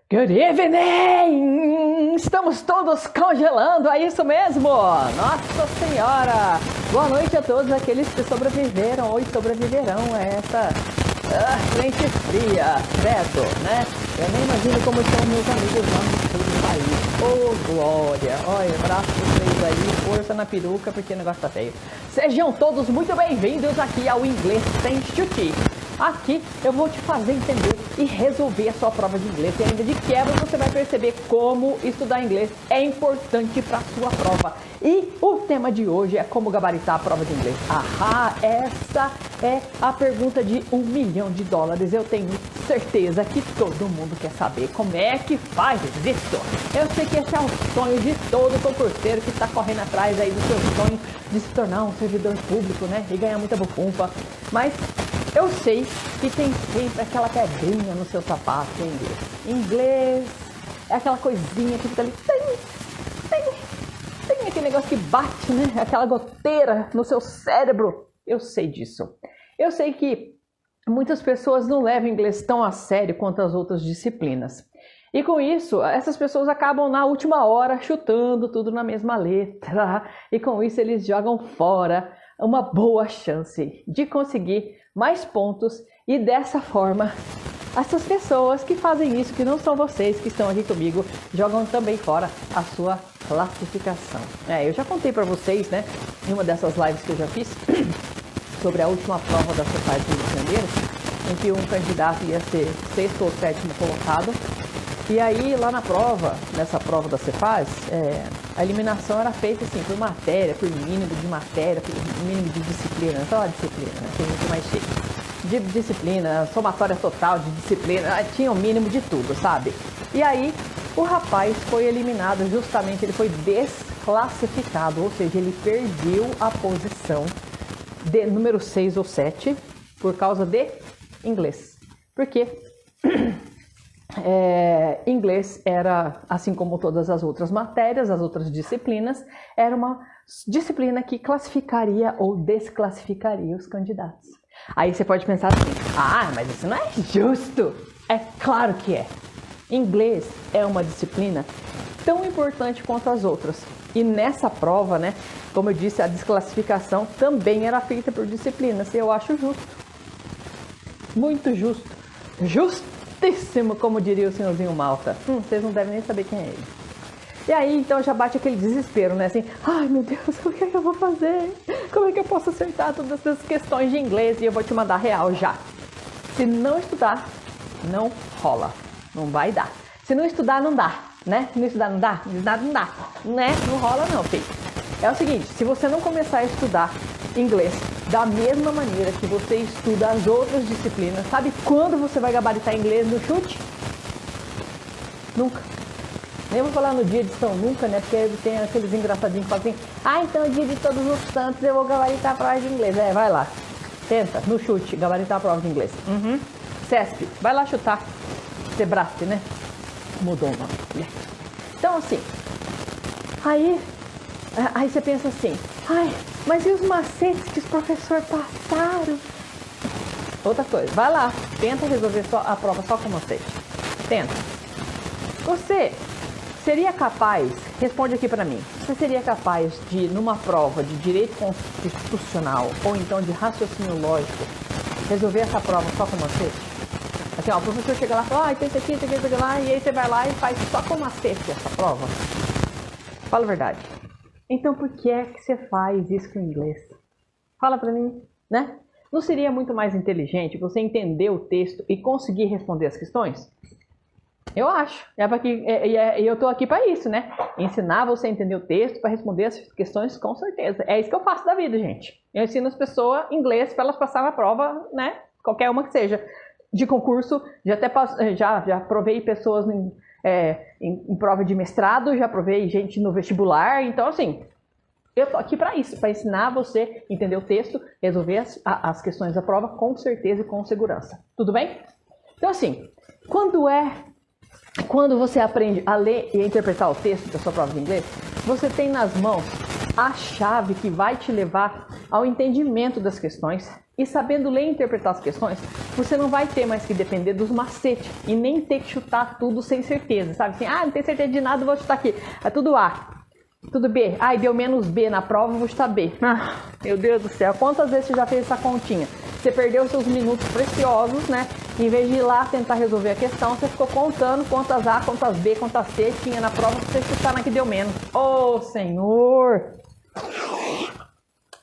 Good evening! Estamos todos congelando, é isso mesmo! Nossa Senhora! Boa noite a todos aqueles que sobreviveram ou sobreviverão a essa frente fria, credo, né? Eu nem imagino como estão meus amigos lá no sul do país. Oh, glória! Olha, abraço pra vocês aí, força na peruca porque o negócio tá feio. Sejam todos muito bem-vindos aqui ao Inglês Sem Chute. Aqui eu vou te fazer entender e resolver a sua prova de inglês. E ainda de quebra você vai perceber como estudar inglês é importante para a sua prova. E o tema de hoje é como gabaritar a prova de inglês. Essa é a pergunta de $1 milhão. Eu tenho certeza que todo mundo quer saber como é que faz isso. Eu sei que esse é o sonho de todo concurseiro que está correndo atrás aí do seu sonho de se tornar um servidor público, né? E ganhar muita bufunfa. Mas eu sei que tem sempre aquela pedrinha no seu sapato em inglês. Inglês é aquela coisinha que fica ali. Tem aquele negócio que bate, né? Aquela goteira no seu cérebro. Eu sei disso. Eu sei que muitas pessoas não levam inglês tão a sério quanto as outras disciplinas. E com isso, essas pessoas acabam na última hora chutando tudo na mesma letra. E com isso eles jogam fora uma boa chance de conseguir mais pontos e dessa forma essas pessoas que fazem isso, que não são vocês que estão aqui comigo, jogam também fora a sua classificação. Eu já contei para vocês, né, em uma dessas lives que eu já fiz sobre a última prova da Cefaz do Rio de Janeiro, em que um candidato ia ser 6º ou 7º colocado. E aí, lá na prova, nessa prova da Cefaz, a eliminação era feita assim, por matéria, por mínimo de matéria, por mínimo de disciplina. Não fala disciplina, né? Tem muito mais cheio. De disciplina, somatória total de disciplina, tinha o mínimo de tudo, sabe? E aí, o rapaz foi eliminado justamente, ele foi desclassificado, ou seja, ele perdeu a posição de número 6 ou 7 por causa de inglês. Por quê? Inglês era, assim como todas as outras matérias, as outras disciplinas, era uma disciplina que classificaria ou desclassificaria os candidatos. Aí você pode pensar assim, mas isso não é justo. É claro que é. Inglês é uma disciplina tão importante quanto as outras. E nessa prova, né, como eu disse, a desclassificação também era feita por disciplinas. E eu acho justo. Muito justo. Justíssimo, como diria o senhorzinho Malta. Vocês não devem nem saber quem é ele. E aí, então, já bate aquele desespero, né? Assim, ai meu Deus, o que é que eu vou fazer? Como é que eu posso acertar todas essas questões de inglês? E eu vou te mandar real já. Se não estudar, não rola. Não vai dar. Se não estudar, não dá, né? Se não estudar, não dá? Não dá, né? Não rola não, filho. É o seguinte, se você não começar a estudar inglês da mesma maneira que você estuda as outras disciplinas, sabe quando você vai gabaritar inglês no chute? Nunca. Nem vou falar no dia de São Nunca, né? Porque tem aqueles engraçadinhos que falam assim, então é dia de todos os santos, eu vou gabaritar a prova de inglês. Vai lá. Tenta, no chute, gabaritar a prova de inglês. CESP, vai lá chutar. Sebrasp, né? Mudou o nome. Então, assim, aí você pensa assim, mas e os macetes que os professores passaram? Outra coisa, vai lá, tenta resolver a prova só com macete. Tenta. Você seria capaz, responde aqui pra mim, você seria capaz de, numa prova de direito constitucional ou então de raciocínio lógico, resolver essa prova só com macete? Assim, o professor chega lá e fala, tem isso aqui, tem isso aqui lá, e aí você vai lá e faz só com macete essa prova? Fala a verdade. Então por que é que você faz isso com o inglês? Fala pra mim, né? Não seria muito mais inteligente você entender o texto e conseguir responder as questões? Eu acho. E eu tô aqui para isso, né? Ensinar você a entender o texto para responder as questões com certeza. É isso que eu faço da vida, gente. Eu ensino as pessoas inglês para elas passarem na prova, né? Qualquer uma que seja. De concurso, já provei pessoas em prova de mestrado, já provei gente no vestibular. Então, assim, eu tô aqui para isso, para ensinar você a entender o texto, resolver as questões da prova com certeza e com segurança. Tudo bem? Então, assim, quando você aprende a ler e a interpretar o texto da sua prova de inglês, você tem nas mãos a chave que vai te levar ao entendimento das questões E sabendo ler e interpretar as questões, você não vai ter mais que depender dos macetes e nem ter que chutar tudo sem certeza, sabe? Assim, não tenho certeza de nada, vou chutar aqui. É tudo A, tudo B. E deu menos B na prova, vou chutar B. Meu Deus do céu, quantas vezes você já fez essa continha? Você perdeu seus minutos preciosos, né? Em vez de ir lá tentar resolver a questão, você ficou contando quantas A, quantas B, quantas C tinha na prova pra você chutar na que deu menos. Ô, Senhor!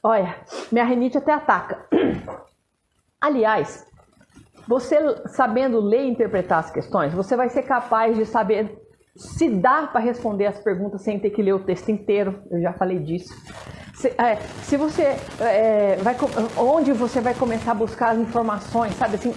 Olha, minha rinite até ataca. Aliás, você sabendo ler e interpretar as questões, você vai ser capaz de saber se dá para responder as perguntas sem ter que ler o texto inteiro. Eu já falei disso. Se você onde você vai começar a buscar as informações, sabe assim,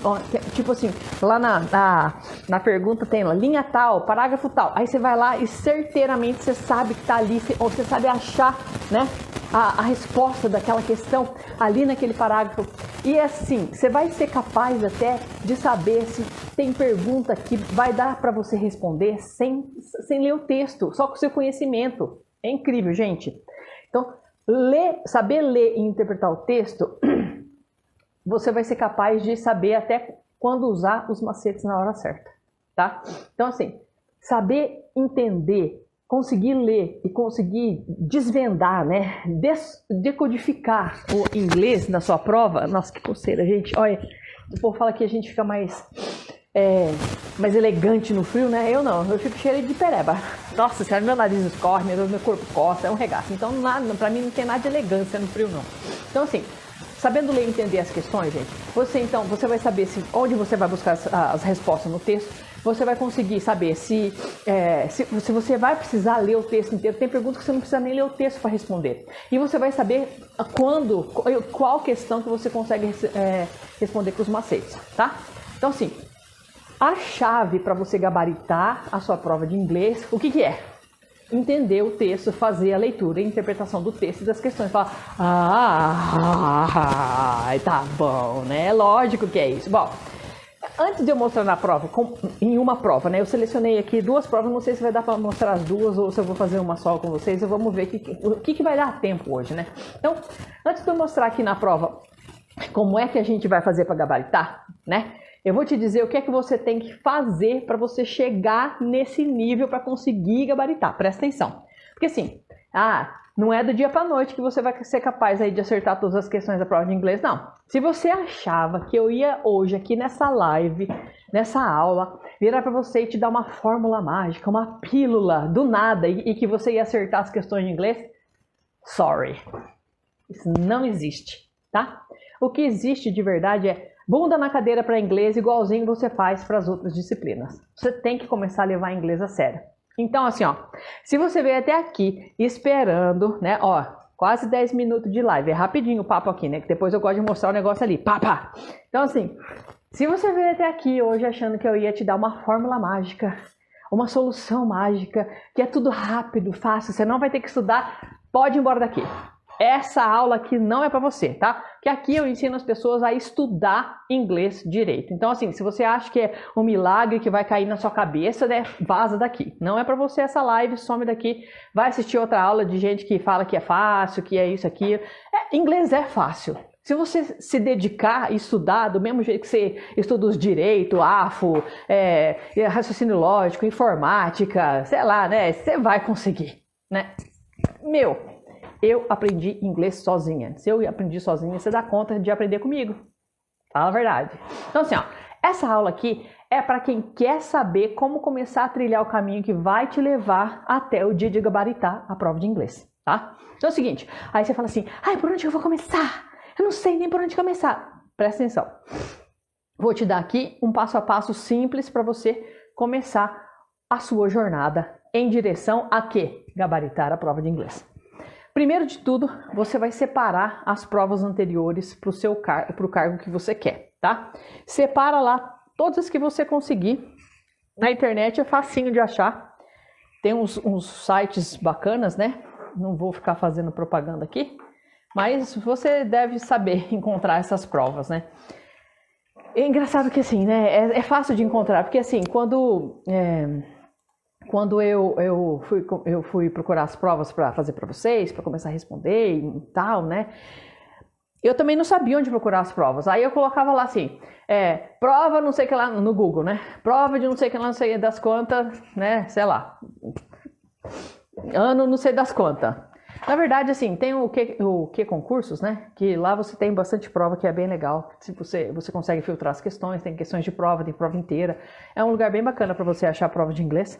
tipo assim, lá na pergunta tem lá, linha tal, parágrafo tal, aí você vai lá e certeiramente você sabe que tá ali, ou você sabe achar, né, a resposta daquela questão ali naquele parágrafo. E assim, você vai ser capaz até de saber se tem pergunta que vai dar para você responder sem ler o texto, só com o seu conhecimento. É incrível, gente. Então, saber ler e interpretar o texto, você vai ser capaz de saber até quando usar os macetes na hora certa, tá? Então, assim, saber entender, conseguir ler e conseguir desvendar, né? Decodificar o inglês na sua prova. Nossa, que coceira, gente. Olha, o povo fala que a gente fica mais elegante no frio, né? Eu não, eu fico cheia de pereba. Nossa senhora, meu nariz escorre, meu corpo coça, é um regaço. Então, pra mim não tem nada de elegância no frio, não. Então, assim, sabendo ler e entender as questões, gente, você vai saber onde você vai buscar as respostas no texto. Você vai conseguir saber se você vai precisar ler o texto inteiro. Tem perguntas que você não precisa nem ler o texto para responder. E você vai saber qual questão que você consegue responder com os macetes, tá? Então, assim, a chave para você gabaritar a sua prova de inglês, o que é? Entender o texto, fazer a leitura e interpretação do texto e das questões. Falar, tá bom, né? Lógico que é isso. Bom, antes de eu mostrar na prova, em uma prova, né? Eu selecionei aqui 2 provas, não sei se vai dar para mostrar as 2 ou se eu vou fazer uma só com vocês. Vamos ver o que vai dar tempo hoje, né? Então, antes de eu mostrar aqui na prova como é que a gente vai fazer para gabaritar, né? Eu vou te dizer o que é que você tem que fazer para você chegar nesse nível para conseguir gabaritar. Presta atenção. Porque assim, não é do dia para noite que você vai ser capaz aí de acertar todas as questões da prova de inglês, não. Se você achava que eu ia hoje aqui nessa live, nessa aula, virar para você e te dar uma fórmula mágica, uma pílula do nada e que você ia acertar as questões de inglês, sorry. Isso não existe, tá? O que existe de verdade é bunda na cadeira para inglês, igualzinho você faz para as outras disciplinas. Você tem que começar a levar inglês a sério. Então, assim, se você veio até aqui esperando, né, quase 10 minutos de live, é rapidinho o papo aqui, né, que depois eu gosto de mostrar o negócio ali, pá. Então, assim, se você veio até aqui hoje achando que eu ia te dar uma fórmula mágica, uma solução mágica, que é tudo rápido, fácil, você não vai ter que estudar, pode ir embora daqui. Essa aula aqui não é para você, tá? Que aqui eu ensino as pessoas a estudar inglês direito. Então, assim, se você acha que é um milagre que vai cair na sua cabeça, né, vaza daqui. Não é para você essa live, some daqui. Vai assistir outra aula de gente que fala que é fácil, que é isso aqui. Inglês é fácil. Se você se dedicar e estudar do mesmo jeito que você estuda os direitos, AFO, raciocínio lógico, informática, sei lá, né? Você vai conseguir, né? Eu aprendi inglês sozinha. Se eu aprendi sozinha, você dá conta de aprender comigo. Fala a verdade. Então, assim, essa aula aqui é para quem quer saber como começar a trilhar o caminho que vai te levar até o dia de gabaritar a prova de inglês, tá? Então é o seguinte, aí você fala assim, por onde eu vou começar? Eu não sei nem por onde começar. Presta atenção. Vou te dar aqui um passo a passo simples para você começar a sua jornada em direção a quê? Gabaritar a prova de inglês. Primeiro de tudo, você vai separar as provas anteriores para o cargo que você quer, tá? Separa lá todas as que você conseguir. Na internet é facinho de achar. Tem uns sites bacanas, né? Não vou ficar fazendo propaganda aqui, mas você deve saber encontrar essas provas, né? É engraçado que assim, né? É fácil de encontrar, porque assim, quando eu fui procurar as provas para fazer para vocês, para começar a responder e tal, né? eu também não sabia onde procurar as provas. Aí eu colocava lá assim, prova não sei o que lá no Google, né? Prova de não sei o que lá, não sei das quantas, né? Sei lá. Ano não sei das quantas. Na verdade, assim, tem o que concursos, né? Que lá você tem bastante prova que é bem legal. Se você consegue filtrar as questões, tem questões de prova, tem prova inteira. É um lugar bem bacana para você achar prova de inglês,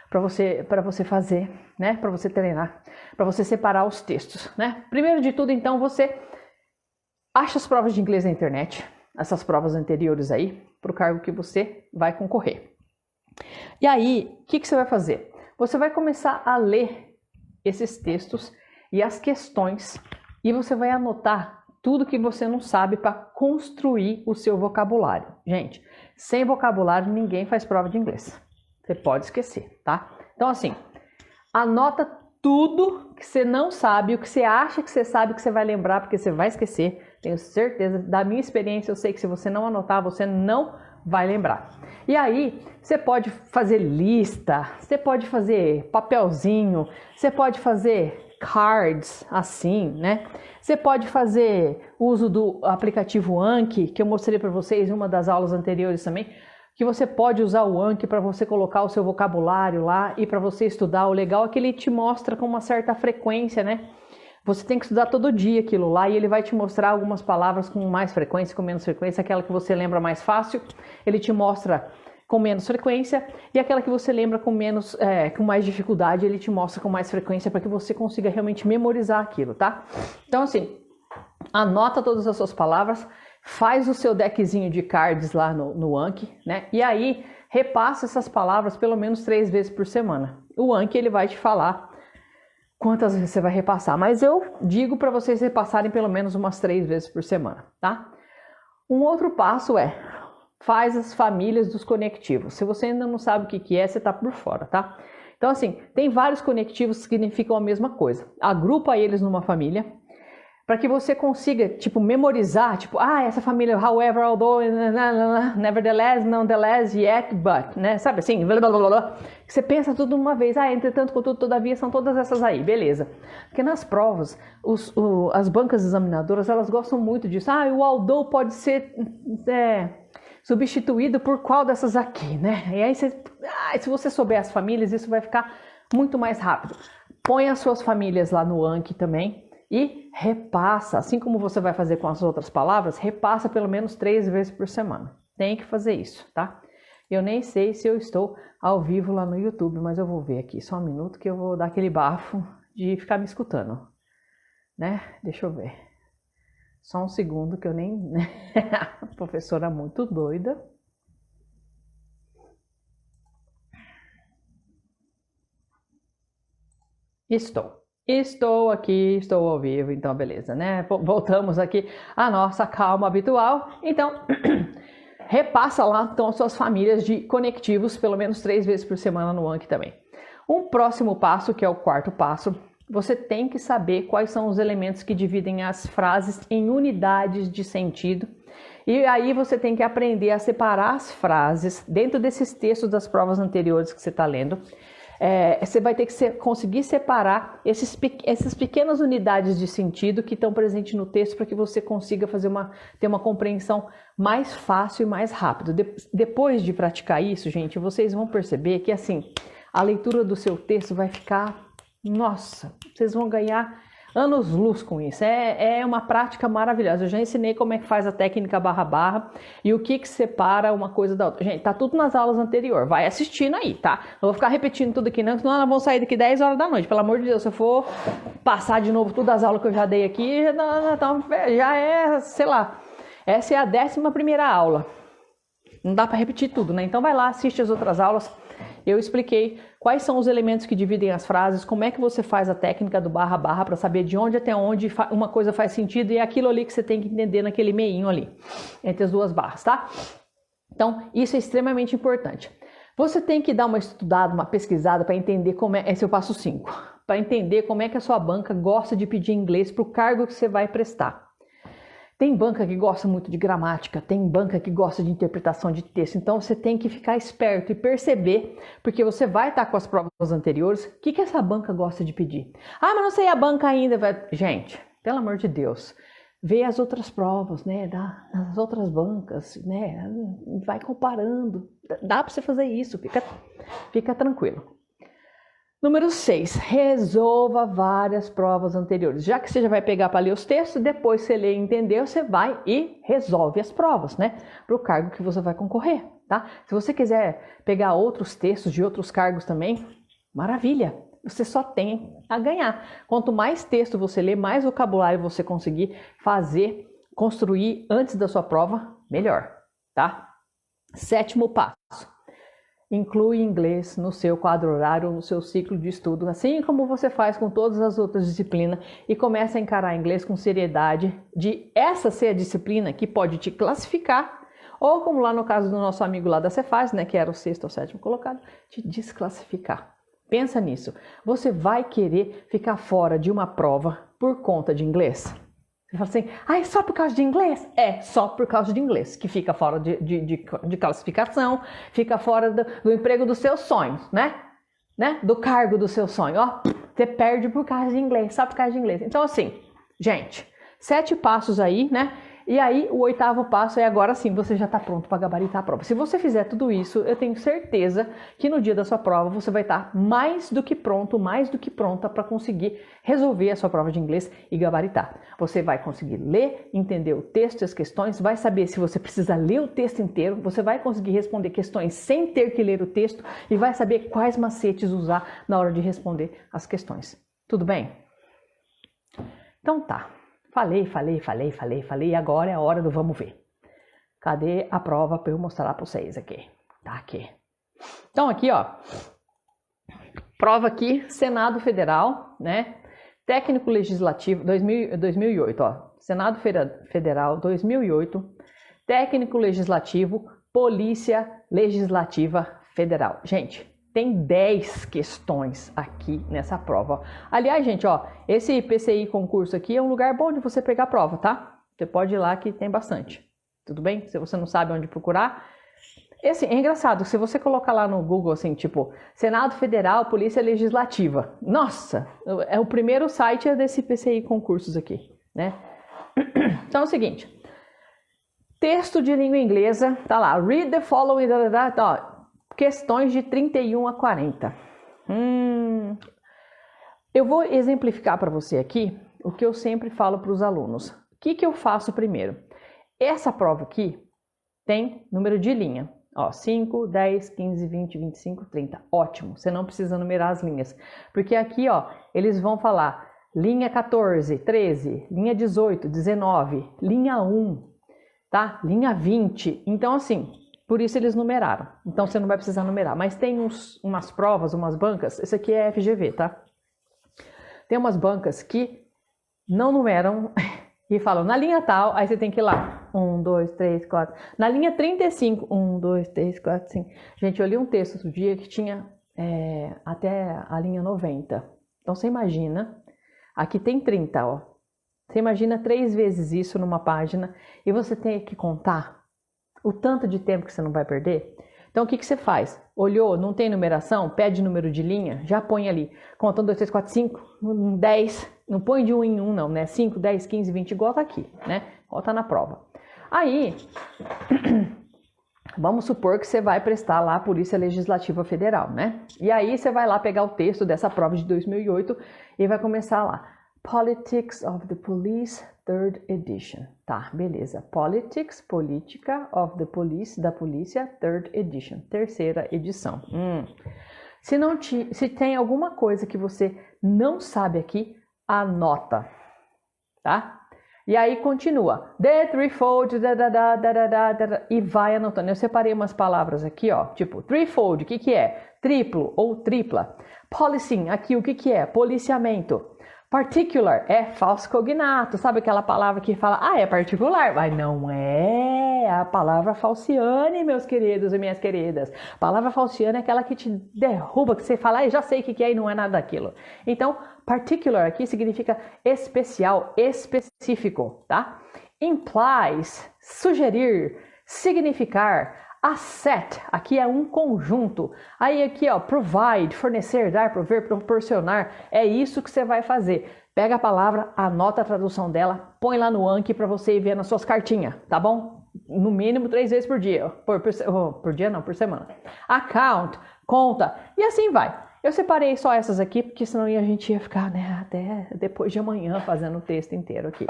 para você fazer, né? Para você treinar, para você separar os textos, né? Primeiro de tudo, então, você acha as provas de inglês na internet, essas provas anteriores aí, para o cargo que você vai concorrer. E aí, o que você vai fazer? Você vai começar a ler esses textos e as questões e você vai anotar tudo que você não sabe para construir o seu vocabulário. Gente, sem vocabulário ninguém faz prova de inglês. Você pode esquecer, tá? Então assim, anota tudo que você não sabe, o que você acha que você sabe que você vai lembrar, porque você vai esquecer. Tenho certeza, da minha experiência, eu sei que se você não anotar, você não vai lembrar. E aí, você pode fazer lista, você pode fazer papelzinho, você pode fazer cards, assim, né? Você pode fazer uso do aplicativo Anki, que eu mostrei para vocês em uma das aulas anteriores também, que você pode usar o Anki para você colocar o seu vocabulário lá e para você estudar. O legal é que ele te mostra com uma certa frequência, né? Você tem que estudar todo dia aquilo lá e ele vai te mostrar algumas palavras com mais frequência, com menos frequência, aquela que você lembra mais fácil, ele te mostra com menos frequência e aquela que você lembra com mais dificuldade, ele te mostra com mais frequência para que você consiga realmente memorizar aquilo, tá? Então assim, anota todas as suas palavras, faz o seu deckzinho de cards lá no Anki, né? E aí repassa essas palavras pelo menos 3 vezes por semana. O Anki ele vai te falar quantas vezes você vai repassar, mas eu digo para vocês repassarem pelo menos umas 3 vezes por semana, tá? Um outro passo faz as famílias dos conectivos. Se você ainda não sabe o que é, você tá por fora, tá? Então assim, tem vários conectivos que significam a mesma coisa. Agrupa eles numa família, para que você consiga, tipo, memorizar, tipo, essa família, however, although, nevertheless, nonetheless, yet, but, né? Sabe assim, blá, blá, blá, blá. Você pensa tudo numa vez, entretanto, contudo, todavia, são todas essas aí, beleza. Porque nas provas, as bancas examinadoras, elas gostam muito disso. O although pode ser substituído por qual dessas aqui, né? E aí, se você souber as famílias, isso vai ficar muito mais rápido. Põe as suas famílias lá no Anki também. E repassa, assim como você vai fazer com as outras palavras, repassa pelo menos 3 vezes por semana. Tem que fazer isso, tá? Eu nem sei se eu estou ao vivo lá no YouTube, mas eu vou ver aqui. Só um minuto que eu vou dar aquele bafo de ficar me escutando, né? Deixa eu ver. Só um segundo que eu nem... A professora muito doida. Estou aqui, estou ao vivo, então beleza, né? Voltamos aqui à nossa calma habitual. Então, repassa lá então as suas famílias de conectivos pelo menos 3 vezes por semana no Anki também. Um próximo passo, que é o quarto passo, você tem que saber quais são os elementos que dividem as frases em unidades de sentido. E aí você tem que aprender a separar as frases dentro desses textos das provas anteriores que você está lendo. Você vai ter que conseguir separar essas pequenas unidades de sentido que estão presentes no texto para que você consiga ter uma compreensão mais fácil e mais rápido. Depois de praticar isso, gente, vocês vão perceber que assim, a leitura do seu texto vai ficar, nossa, vocês vão ganhar anos-luz com isso. É uma prática maravilhosa. Eu já ensinei como é que faz a técnica barra-barra e o que separa uma coisa da outra. Gente, tá tudo nas aulas anteriores. Vai assistindo aí, tá? Não vou ficar repetindo tudo aqui não, senão nós vamos sair daqui 10 horas da noite. Pelo amor de Deus, se eu for passar de novo todas as aulas que eu já dei aqui, já é, sei lá, essa é a 11ª aula. Não dá para repetir tudo, né? Então vai lá, assiste as outras aulas. Eu expliquei quais são os elementos que dividem as frases, como é que você faz a técnica do barra-barra para saber de onde até onde uma coisa faz sentido e é aquilo ali que você tem que entender naquele meinho ali, entre as duas barras, tá? Então, isso é extremamente importante. Você tem que dar uma estudada, uma pesquisada para entender como esse é o passo 5, para entender como é que a sua banca gosta de pedir inglês para o cargo que você vai prestar. Tem banca que gosta muito de gramática, tem banca que gosta de interpretação de texto, então você tem que ficar esperto e perceber, porque você vai estar com as provas anteriores, o que essa banca gosta de pedir? Mas não sei a banca ainda. Gente, pelo amor de Deus, vê as outras provas, né, das outras bancas, né, vai comparando. Dá para você fazer isso, fica tranquilo. Número 6, resolva várias provas anteriores. Já que você já vai pegar para ler os textos, depois você lê e entendeu, você vai e resolve as provas, né? Para o cargo que você vai concorrer, tá? Se você quiser pegar outros textos de outros cargos também, maravilha! Você só tem a ganhar. Quanto mais texto você ler, mais vocabulário você conseguir fazer, construir antes da sua prova, melhor, tá? 7º passo. Inclui inglês no seu quadro horário, no seu ciclo de estudo, assim como você faz com todas as outras disciplinas, e começa a encarar inglês com seriedade, de essa ser a disciplina que pode te classificar, ou como lá no caso do nosso amigo lá da Cefaz, né, que era o 6º ou 7º colocado, te desclassificar. Pensa nisso. Você vai querer ficar fora de uma prova por conta de inglês? Você fala assim, é só por causa de inglês? É, só por causa de inglês, que fica fora de classificação, fica fora do emprego dos seus sonhos, né? Do cargo do seu sonho, ó. Você perde por causa de inglês, só por causa de inglês. Então assim, gente, 7 passos aí, né? E aí o 8º passo é agora sim, você já está pronto para gabaritar a prova. Se você fizer tudo isso, eu tenho certeza que no dia da sua prova você vai estar mais do que pronto, mais do que pronta para conseguir resolver a sua prova de inglês e gabaritar. Você vai conseguir ler, entender o texto e as questões, vai saber se você precisa ler o texto inteiro, você vai conseguir responder questões sem ter que ler o texto e vai saber quais macetes usar na hora de responder as questões. Tudo bem? Então tá. Falei, e agora é a hora do vamos ver. Cadê a prova para eu mostrar para vocês aqui? Tá aqui. Então aqui, ó, prova aqui, Senado Federal, né? Técnico Legislativo, 2008, ó. Senado Federal, 2008. Técnico Legislativo, Polícia Legislativa Federal. Gente, tem 10 questões aqui nessa prova. Aliás, gente, ó, esse PCI concurso aqui é um lugar bom de você pegar a prova, tá? Você pode ir lá que tem bastante. Tudo bem? Se você não sabe onde procurar. Assim, é engraçado, se você colocar lá no Google, assim, tipo, Senado Federal, Polícia Legislativa. Nossa, é o primeiro site desse PCI concursos aqui, né? Então é o seguinte. Texto de língua inglesa, tá lá. Read the following, ó. Questões de 31 a 40. Eu vou exemplificar para você aqui o que eu sempre falo para os alunos. O que eu faço primeiro? Essa prova aqui tem número de linha. Ó, 5, 10, 15, 20, 25, 30. Ótimo, você não precisa numerar as linhas. Porque aqui, ó, eles vão falar linha 14, 13, linha 18, 19, linha 1, tá? Linha 20. Então, assim... Por isso eles numeraram. Então você não vai precisar numerar. Mas tem umas provas, umas bancas. Esse aqui é FGV, tá? Tem umas bancas que não numeram e falam na linha tal, aí você tem que ir lá. 1, 2, 3, 4. Na linha 35. 1, 2, 3, 4, 5. Gente, eu li um texto outro dia que tinha até a linha 90. Então você imagina. Aqui tem 30, ó. Você imagina 3 vezes isso numa página e você tem que contar o tanto de tempo que você não vai perder. Então, o que você faz? Olhou, não tem numeração? Pede número de linha, já põe ali. Conta 1, 2, 3, 4, 5, 10. Não põe de 1 em 1 não, né? 5, 10, 15, 20, igual tá aqui, né? Igual tá na prova. Aí, vamos supor que você vai prestar lá a Polícia Legislativa Federal, né? E aí você vai lá pegar o texto dessa prova de 2008 e vai começar lá. Politics of the Police, 3rd edition. Tá, beleza. Politics, política of the police, da polícia, 3rd edition. 3ª edição. Se tem alguma coisa que você não sabe aqui, anota. Tá? E aí continua. The threefold, e vai anotando. Eu separei umas palavras aqui, ó. Tipo, threefold, o que é? Triplo ou tripla. Policing, aqui o que é? Policiamento. Particular é falso cognato, sabe aquela palavra que fala, é particular, mas não é a palavra falciane, meus queridos e minhas queridas. A palavra falciane é aquela que te derruba, que você fala, já sei o que é e não é nada daquilo. Então, particular aqui significa especial, específico, tá? Implies, sugerir, significar, Asset, aqui é um conjunto. Aí aqui, ó, provide, fornecer, dar, prover, proporcionar. É isso que você vai fazer. Pega a palavra, anota a tradução dela, põe lá no Anki para você ir ver nas suas cartinhas, tá bom? No mínimo 3 vezes por dia. Por dia não, por semana. Account, conta, e assim vai. Eu separei só essas aqui, porque senão a gente ia ficar, né, até depois de amanhã fazendo o texto inteiro aqui.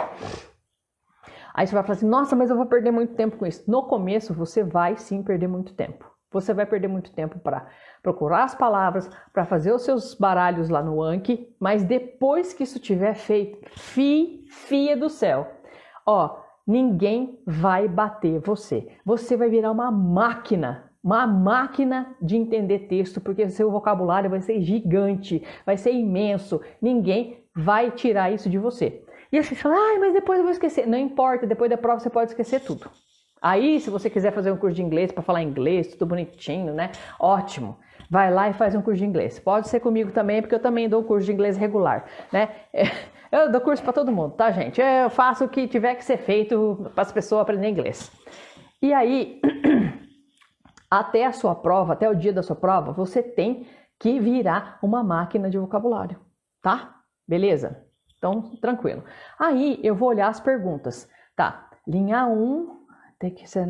Aí você vai falar assim, nossa, mas eu vou perder muito tempo com isso. No começo, você vai sim perder muito tempo. Você vai perder muito tempo para procurar as palavras, para fazer os seus baralhos lá no Anki, mas depois que isso tiver feito, fia do céu, ó, ninguém vai bater você. Você vai virar uma máquina de entender texto, porque seu vocabulário vai ser gigante, vai ser imenso. Ninguém vai tirar isso de você. E aí você fala, mas depois eu vou esquecer. Não importa, depois da prova você pode esquecer tudo. Aí, se você quiser fazer um curso de inglês para falar inglês, tudo bonitinho, né? Ótimo. Vai lá e faz um curso de inglês. Pode ser comigo também, porque eu também dou um curso de inglês regular, né? Eu dou curso para todo mundo, tá, gente? Eu faço o que tiver que ser feito para as pessoas aprenderem inglês. E aí, até a sua prova, até o dia da sua prova, você tem que virar uma máquina de vocabulário, tá? Beleza? Então, tranquilo. Aí, eu vou olhar as perguntas. Tá, linha 1, tem que ser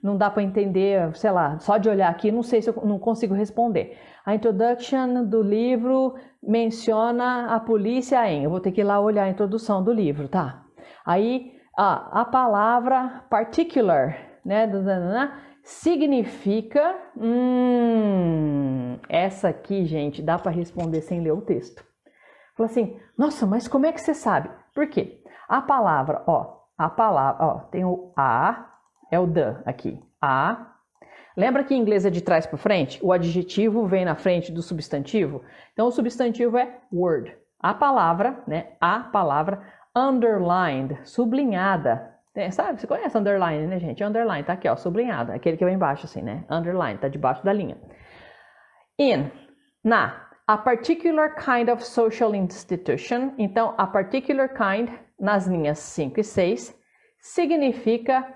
não dá para entender, sei lá, só de olhar aqui, não sei se eu não consigo responder. A introduction do livro menciona a polícia em, eu vou ter que ir lá olhar a introdução do livro, tá? Aí, a palavra particular, né, significa, essa aqui, gente, dá para responder sem ler o texto. Fala assim, nossa, mas como é que você sabe? Por quê? A palavra, tem o a, é o the aqui, a. Lembra que em inglês é de trás para frente? O adjetivo vem na frente do substantivo? Então, o substantivo é word. A palavra, né? A palavra underlined, sublinhada. Sabe? Você conhece underline, né, gente? Underline, tá aqui, ó, sublinhada. Aquele que vai embaixo, assim, né? Underline, tá debaixo da linha. A particular kind of social institution. Então, a particular kind, nas linhas 5 e 6, significa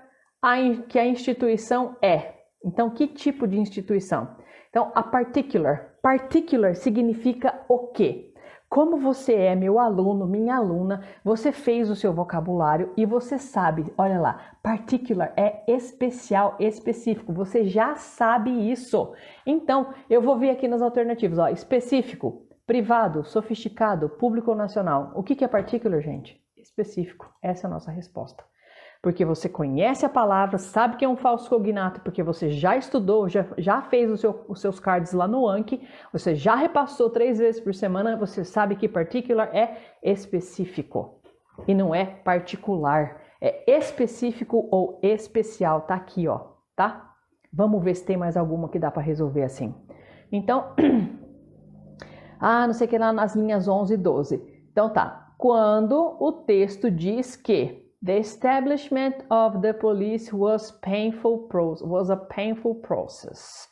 que a instituição é. Então, que tipo de instituição? Então, a particular significa o quê? Como você é meu aluno, minha aluna, você fez o seu vocabulário e você sabe, olha lá, particular é especial, específico, você já sabe isso. Então, eu vou ver aqui nas alternativas, ó, específico, privado, sofisticado, público ou nacional. O que é particular, gente? Específico, essa é a nossa resposta. Porque você conhece a palavra, sabe que é um falso cognato, porque você já estudou, já fez os seus cards lá no Anki, você já repassou 3 vezes por semana, você sabe que particular é específico e não é particular, é específico ou especial, tá aqui, ó, tá? Vamos ver se tem mais alguma que dá para resolver assim. Então, não sei o que lá nas linhas 11 e 12. Então tá, quando o texto diz que the establishment of the police was a painful process.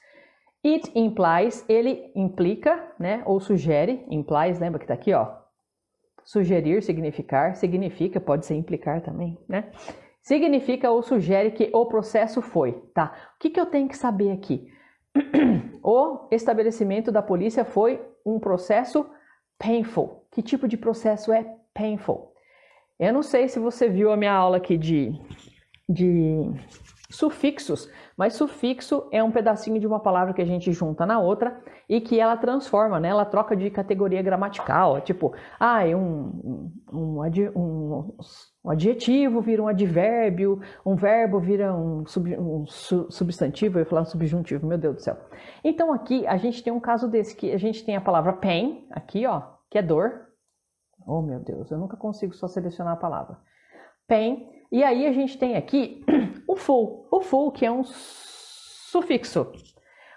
It implies, ele implica, né, ou sugere, implies, lembra que tá aqui, ó. Sugerir, significar, significa, pode ser implicar também, né? Significa ou sugere que o processo foi, tá? O que eu tenho que saber aqui? O estabelecimento da polícia foi um processo painful. Que tipo de processo é painful? Eu não sei se você viu a minha aula aqui de sufixos, mas sufixo é um pedacinho de uma palavra que a gente junta na outra e que ela transforma, né? Ela troca de categoria gramatical, tipo, um adjetivo vira um advérbio, um verbo vira um substantivo, eu ia falar um subjuntivo, meu Deus do céu. Então aqui a gente tem um caso desse, que a gente tem a palavra pain, aqui ó, que é dor. Oh, meu Deus, eu nunca consigo só selecionar a palavra. Pain. E aí a gente tem aqui o full, que é um sufixo.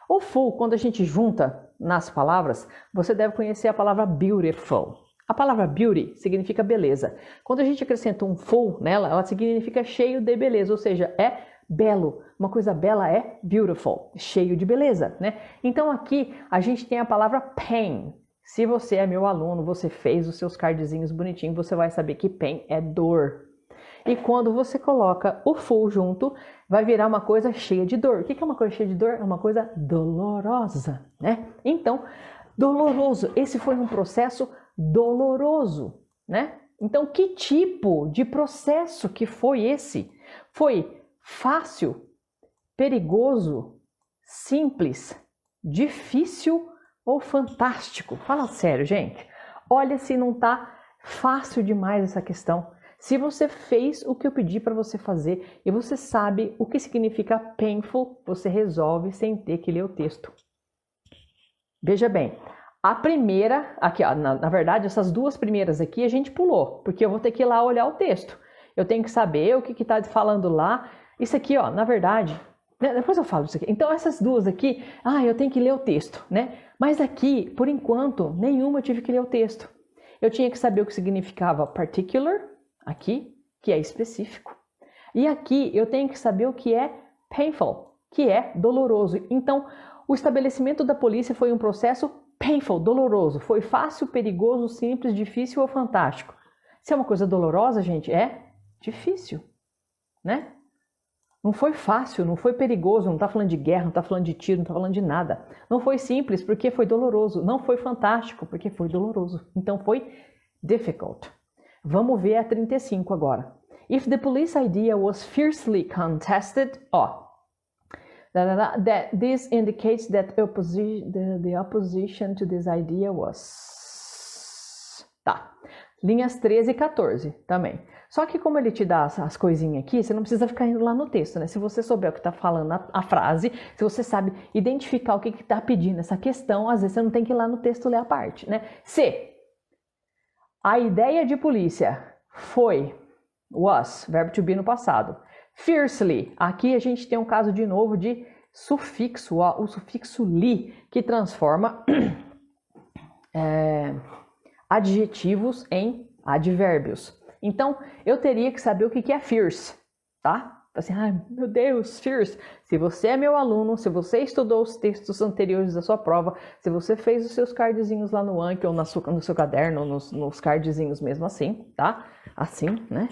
O full, quando a gente junta nas palavras, você deve conhecer a palavra beautiful. A palavra beauty significa beleza. Quando a gente acrescenta um full nela, ela significa cheio de beleza, ou seja, é belo. Uma coisa bela é beautiful, cheio de beleza, né? Então aqui a gente tem a palavra pain. Se você é meu aluno, você fez os seus cardzinhos bonitinhos, você vai saber que pain é dor. E quando você coloca o full junto, vai virar uma coisa cheia de dor. O que é uma coisa cheia de dor? É uma coisa dolorosa, né? Então, doloroso. Esse foi um processo doloroso, né? Então, que tipo de processo que foi esse? Foi fácil, perigoso, simples, difícil ou fantástico? Fala sério, gente. Olha se não tá fácil demais essa questão. Se você fez o que eu pedi para você fazer e você sabe o que significa painful, você resolve sem ter que ler o texto. Veja bem, a primeira, aqui ó, na verdade essas duas primeiras aqui a gente pulou, porque eu vou ter que ir lá olhar o texto. Eu tenho que saber o que está falando lá. Isso aqui, ó, na verdade, né, depois eu falo isso aqui. Então essas duas aqui, eu tenho que ler o texto, né? Mas aqui, por enquanto, nenhuma eu tive que ler o texto. Eu tinha que saber o que significava particular, aqui, que é específico. E aqui eu tenho que saber o que é painful, que é doloroso. Então, o estabelecimento da polícia foi um processo painful, doloroso. Foi fácil, perigoso, simples, difícil ou fantástico? Se é uma coisa dolorosa, gente, é difícil, né? Não foi fácil, não foi perigoso, não está falando de guerra, não está falando de tiro, não está falando de nada. Não foi simples, porque foi doloroso. Não foi fantástico, porque foi doloroso. Então foi difficult. Vamos ver a 35 agora. If the police idea was fiercely contested, that this indicates that the opposition to this idea was... Tá. Linhas 13 e 14 também. Só que como ele te dá as coisinhas aqui, você não precisa ficar indo lá no texto, né? Se você souber o que está falando a frase, se você sabe identificar o que está pedindo essa questão, às vezes você não tem que ir lá no texto ler a parte, né? C. A ideia de polícia foi, was, verbo to be no passado. Fiercely, aqui a gente tem um caso de novo de sufixo, o sufixo li, que transforma adjetivos em advérbios. Então, eu teria que saber o que é fierce, tá? Assim, meu Deus, fierce. Se você é meu aluno, se você estudou os textos anteriores da sua prova, se você fez os seus cardzinhos lá no Anki ou no seu caderno, nos cardzinhos mesmo assim, tá? Assim, né?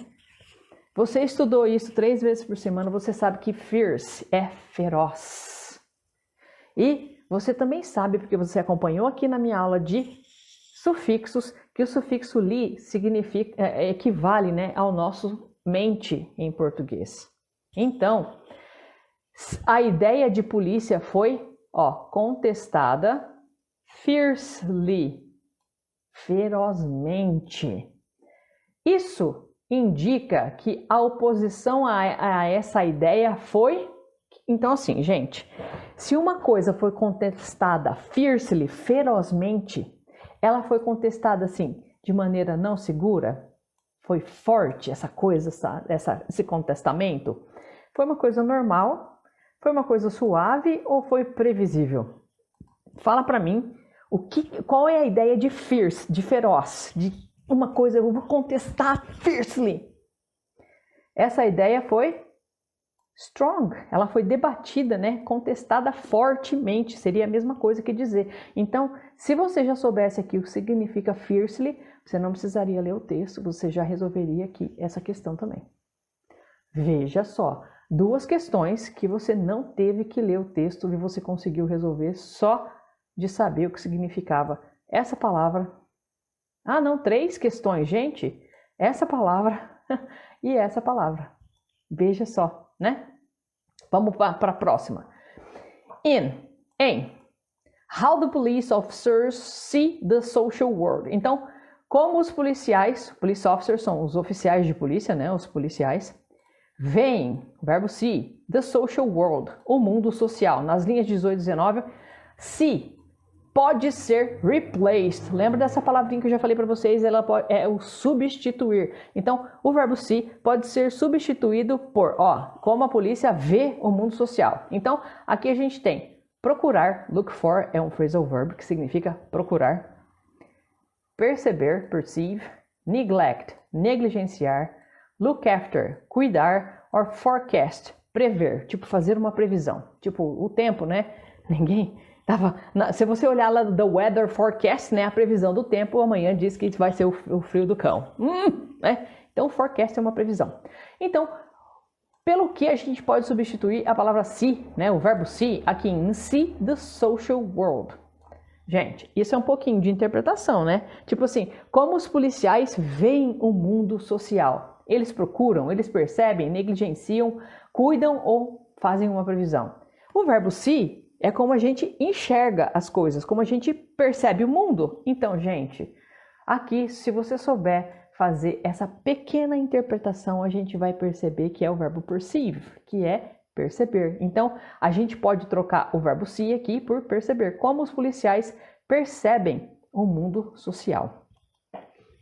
Você estudou isso 3 vezes por semana, você sabe que fierce é feroz. E você também sabe, porque você acompanhou aqui na minha aula de sufixos, que o sufixo li significa, equivale, né, ao nosso mente em português. Então, a ideia de polícia foi, contestada fiercely, ferozmente. Isso indica que a oposição a essa ideia foi... Então, assim, gente, se uma coisa foi contestada fiercely, ferozmente, ela foi contestada assim, de maneira não segura? Foi forte essa coisa, esse contestamento? Foi uma coisa normal? Foi uma coisa suave ou foi previsível? Fala pra mim, qual é a ideia de fierce, de feroz, de uma coisa, eu vou contestar fiercely? Essa ideia foi strong, ela foi debatida, né? Contestada fortemente, seria a mesma coisa que dizer. Então, se você já soubesse aqui o que significa fiercely, você não precisaria ler o texto, você já resolveria aqui essa questão também. Veja só, 2 questões que você não teve que ler o texto e você conseguiu resolver só de saber o que significava essa palavra. 3 questões, gente. Essa palavra e essa palavra. Veja só, né? Vamos para a próxima. Em. How the police officers see the social world. Então, como os policiais, police officers são os oficiais de polícia, né? Os policiais, veem, verbo see, the social world, o mundo social. Nas linhas 18 e 19, see pode ser replaced. Lembra dessa palavrinha que eu já falei para vocês? Ela é o substituir. Então, o verbo see pode ser substituído por, como a polícia vê o mundo social. Então, aqui a gente tem procurar, look for, é um phrasal verb que significa procurar. Perceber, perceive. Neglect, negligenciar. Look after, cuidar. Or forecast, prever, tipo fazer uma previsão. Tipo, o tempo, né? Se você olhar lá do weather forecast, né, a previsão do tempo, amanhã diz que vai ser o frio do cão. Né? Então, forecast é uma previsão. Então, pelo que a gente pode substituir a palavra see, né, o verbo see, aqui em see the social world. Gente, isso é um pouquinho de interpretação, né? Tipo assim, como os policiais veem o mundo social? Eles procuram, eles percebem, negligenciam, cuidam ou fazem uma previsão? O verbo see é como a gente enxerga as coisas, como a gente percebe o mundo. Então, gente, aqui, se você souber fazer essa pequena interpretação, a gente vai perceber que é o verbo perceive, que é perceber. Então, a gente pode trocar o verbo see aqui por perceber, como os policiais percebem o mundo social.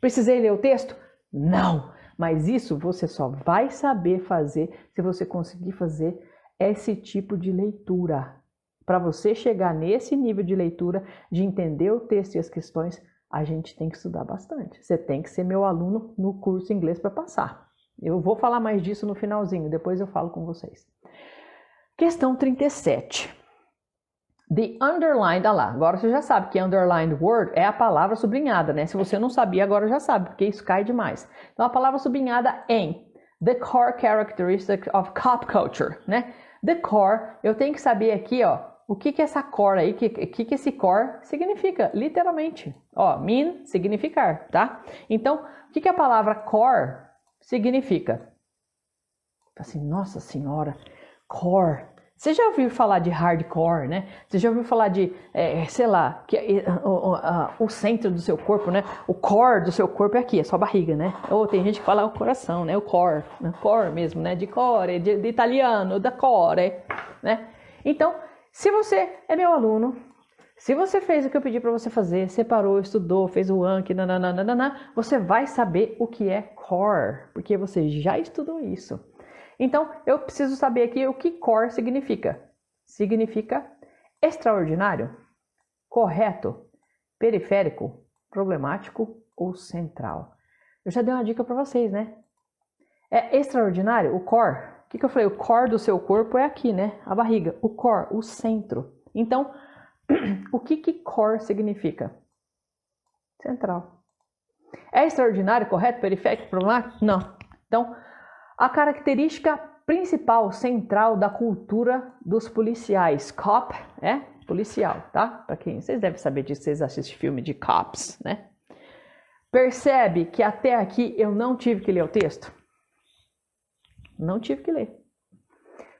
Precisei ler o texto? Não! Mas isso você só vai saber fazer se você conseguir fazer esse tipo de leitura. Para você chegar nesse nível de leitura, de entender o texto e as questões, a gente tem que estudar bastante. Você tem que ser meu aluno no curso inglês para passar. Eu vou falar mais disso no finalzinho, depois eu falo com vocês. Questão 37. The underlined, lá, agora você já sabe que underlined word é a palavra sublinhada, né? Se você não sabia, agora já sabe, porque isso cai demais. Então, a palavra sublinhada em the core characteristics of cop culture, né? The core, eu tenho que saber aqui, ó, o que é essa core aí, o que esse core significa, literalmente. Ó, mean, significar, tá? Então, o que a palavra core significa? Assim, nossa senhora, core. Você já ouviu falar de hardcore, né? Você já ouviu falar de, sei lá, o centro do seu corpo, né? O core do seu corpo é aqui, é sua barriga, né? Ou tem gente que fala o coração, né? O core, né? Core mesmo, né? De core, de italiano, da core, né? Então, se você é meu aluno, se você fez o que eu pedi para você fazer, separou, estudou, fez o Anki, você vai saber o que é core, porque você já estudou isso. Então, eu preciso saber aqui o que core significa. Significa extraordinário, correto, periférico, problemático ou central. Eu já dei uma dica para vocês, né? É extraordinário, o core. O que eu falei? O core do seu corpo é aqui, né? A barriga. O core, o centro. Então, o que core significa? Central. É extraordinário, correto, periférico, problemático? Não. Então, a característica principal, central da cultura dos policiais. Cop é policial, tá? Para quem vocês devem saber disso, vocês assistem filme de cops, né? Percebe que até aqui eu não tive que ler o texto? Não tive que ler.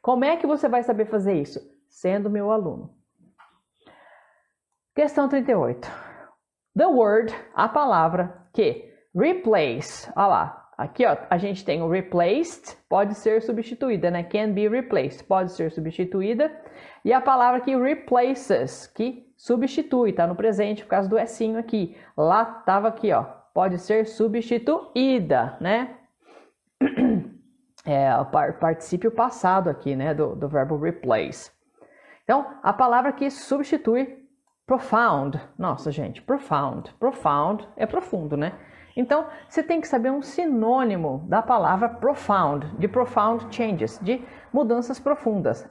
Como é que você vai saber fazer isso? Sendo meu aluno. Questão 38. The word, a palavra que replace, olha lá. Aqui, ó, a gente tem o replaced, pode ser substituída, né? Can be replaced, pode ser substituída. E a palavra que replaces, que substitui, tá no presente por causa do essinho aqui. Lá tava aqui, ó, pode ser substituída, né? É o particípio passado aqui, né? Do verbo replace. Então, a palavra que substitui profound. Nossa, gente, profound. Profound é profundo, né? Então, você tem que saber um sinônimo da palavra profound, de profound changes, de mudanças profundas.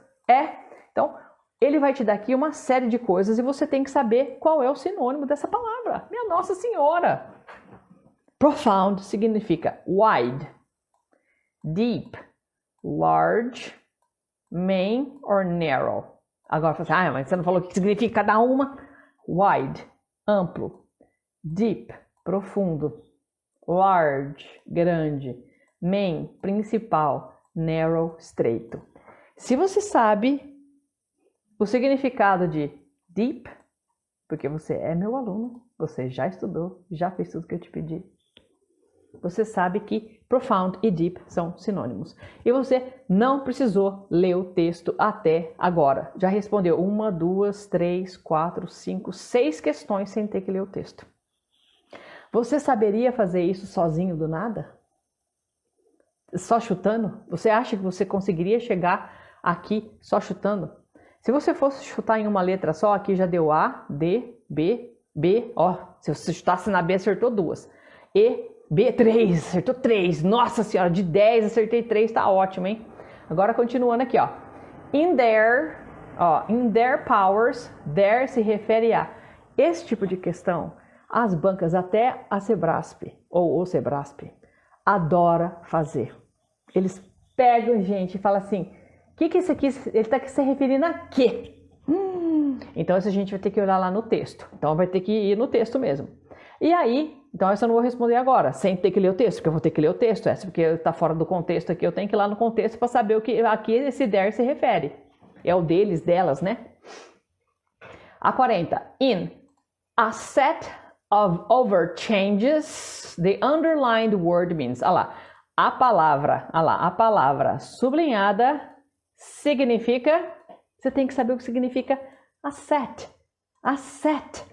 Então, ele vai te dar aqui uma série de coisas e você tem que saber qual é o sinônimo dessa palavra. Minha Nossa Senhora! Profound significa wide, deep, large, main or narrow. Agora, você fala assim, mas você não falou o que significa cada uma? Wide, amplo, deep, profundo, large, grande, main, principal, narrow, estreito. Se você sabe o significado de deep, porque você é meu aluno, você já estudou, já fez tudo que eu te pedi, você sabe que profound e deep são sinônimos. E você não precisou ler o texto até agora. Já respondeu 1, 2, 3, 4, 5, 6 questões sem ter que ler o texto. Você saberia fazer isso sozinho do nada? Só chutando? Você acha que você conseguiria chegar aqui só chutando? Se você fosse chutar em uma letra só, aqui já deu A, D, B, B, ó. Se você chutasse na B, acertou 2. E, B, 3, acertou 3. Nossa senhora, de 10 acertei 3, tá ótimo, hein? Agora continuando aqui, ó. In their powers, there se refere a esse tipo de questão. As bancas, até a Sebrasp, ou o Sebrasp, adora fazer. Eles pegam, gente, e falam assim, o que é isso aqui? Ele está se referindo a quê? Então, isso a gente vai ter que olhar lá no texto. Então, vai ter que ir no texto mesmo. E aí, então essa eu não vou responder agora, sem ter que ler o texto, porque eu vou ter que ler o texto, essa porque está fora do contexto aqui, eu tenho que ir lá no contexto para saber o que a que esse there se refere. É o deles, delas, né? A 40. In a set of overchanges, the underlined word means. Olha lá, a palavra sublinhada significa, você tem que saber o que significa a set. A set.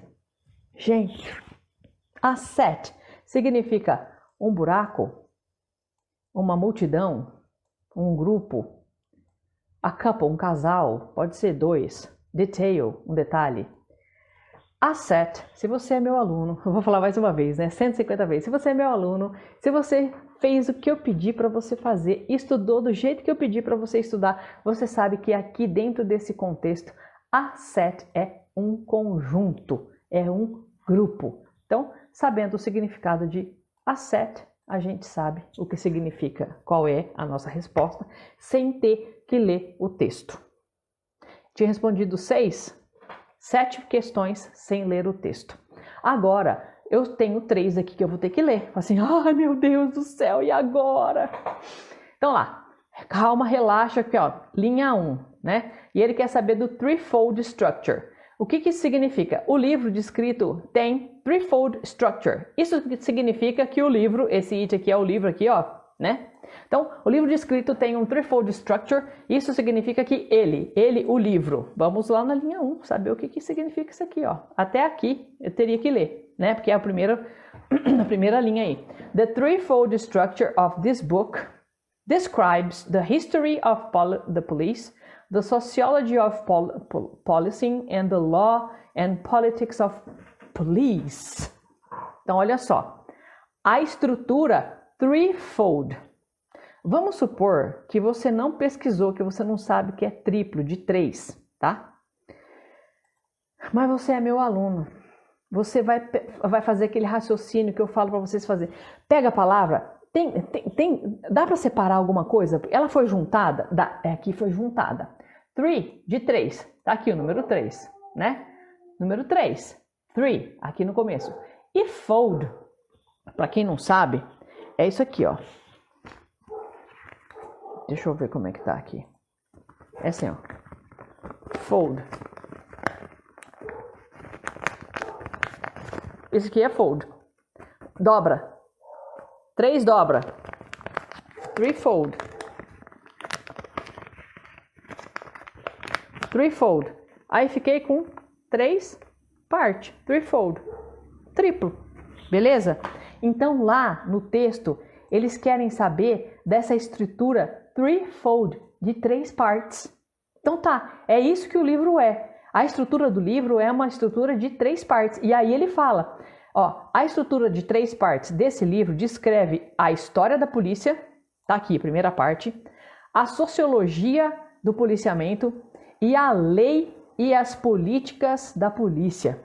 Gente, a set significa um buraco, uma multidão, um grupo, a couple, um casal, pode ser dois, detail, um detalhe. A set, se você é meu aluno, eu vou falar mais uma vez, né? 150 vezes. Se você é meu aluno, se você fez o que eu pedi para você fazer, estudou do jeito que eu pedi para você estudar, você sabe que aqui dentro desse contexto, a set é um conjunto, é um grupo. Então, sabendo o significado de a set, a gente sabe o que significa, qual é a nossa resposta, sem ter que ler o texto. Tinha respondido 7 questões sem ler o texto. Agora, eu tenho 3 aqui que eu vou ter que ler. Assim, ai meu Deus do céu, e agora? Então lá, calma, relaxa aqui, ó, linha 1, né? E ele quer saber do threefold structure. O que isso significa? O livro descrito tem threefold structure. Isso significa que o livro, esse it aqui é o livro aqui, ó, né? Então, o livro descrito tem um threefold structure. Isso significa que ele, o livro. Vamos lá na linha 1, saber o que significa isso aqui, ó. Até aqui eu teria que ler, né? Porque é a primeira linha aí. The threefold structure of this book describes the history of the police, the sociology of policing, and the law and politics of police. Então, olha só. A estrutura threefold. Vamos supor que você não pesquisou, que você não sabe que é triplo de 3, tá? Mas você é meu aluno. Você vai fazer aquele raciocínio que eu falo para vocês fazer. Pega a palavra, dá para separar alguma coisa? Ela foi juntada? Aqui foi juntada. 3, de 3. Tá aqui o número 3, né? Número 3. 3, aqui no começo. E fold, para quem não sabe, é isso aqui, ó. Deixa eu ver como é que tá aqui. É assim, ó. Fold. Esse aqui é fold. Dobra. 3 dobra. Threefold. Threefold. Aí fiquei com 3 partes. Threefold. Triplo. Beleza? Então lá no texto, eles querem saber dessa estrutura threefold, de 3 partes. Então tá, é isso que o livro é. A estrutura do livro é uma estrutura de 3 partes. E aí ele fala, ó, a estrutura de 3 partes desse livro descreve a história da polícia, tá aqui, primeira parte, a sociologia do policiamento e a lei e as políticas da polícia.